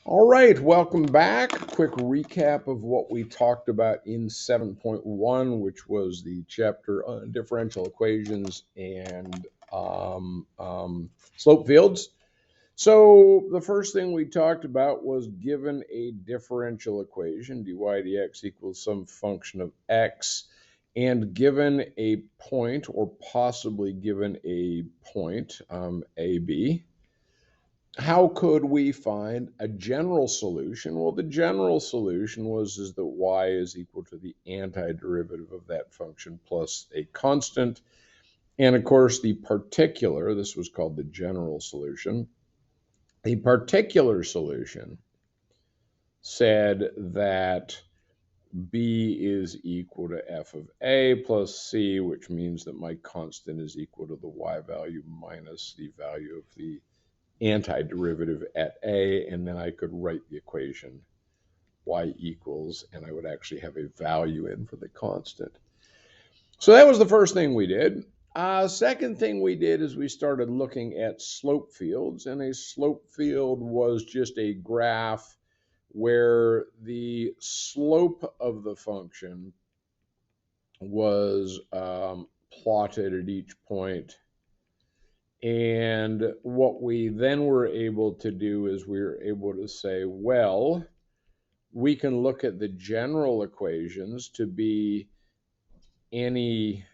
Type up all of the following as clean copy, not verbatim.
All right, welcome back. Quick recap of what we talked about in 7.1, which was the chapter on differential equations and slope fields. So the first thing we talked about was given a differential equation, dy dx equals some function of x, and given a point, or possibly given a point, AB, how could we find a general solution? Well, the general solution is that y is equal to the antiderivative of that function plus a constant. And of course, the particular, this was called the general solution. The particular solution said that b is equal to f of a plus c, which means that my constant is equal to the y value minus the value of the antiderivative at a, and then I could write the equation y equals, and I would actually have a value in for the constant. So that was the first thing we did. Second thing we did is we started looking at slope fields, and a slope field was just a graph where the slope of the function was plotted at each point. And what we then were able to do is we were able to say, well, we can look at the general equations to be any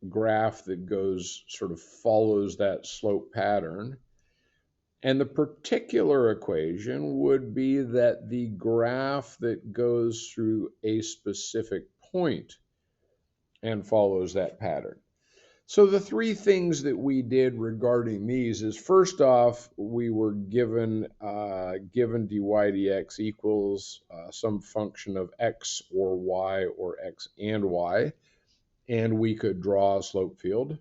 graph that goes sort of follows that slope pattern. And the particular equation would be that the graph that goes through a specific point and follows that pattern. So the three things that we did regarding these is, first off, we were given dy dx equals some function of x or y, or x and y, and we could draw a slope field.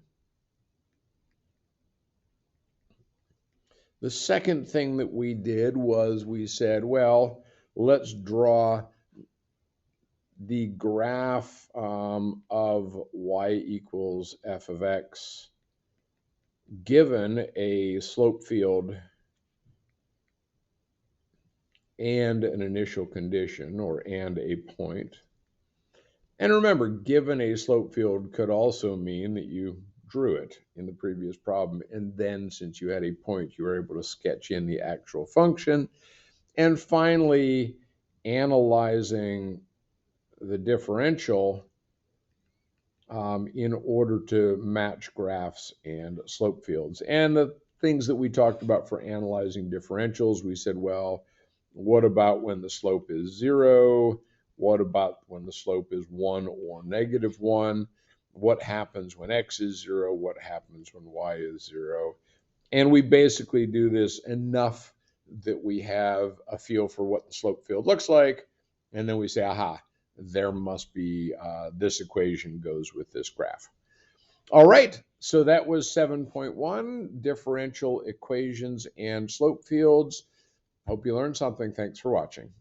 The second thing that we did was we said, well, let's draw the graph of y equals f of x given a slope field and an initial condition, or and a point. And remember, given a slope field could also mean that you drew it in the previous problem, and then since you had a point, you were able to sketch in the actual function. And finally, analyzing the differential in order to match graphs and slope fields. And the things that we talked about for analyzing differentials, we said, well, what about when the slope is 0? What about when the slope is 1 or -1? What happens when x is 0? What happens when y is 0? And we basically do this enough that we have a feel for what the slope field looks like. And then we say, aha, there must be this equation goes with this graph. All right, so that was 7.1, differential equations and slope fields. Hope you learned something. Thanks for watching.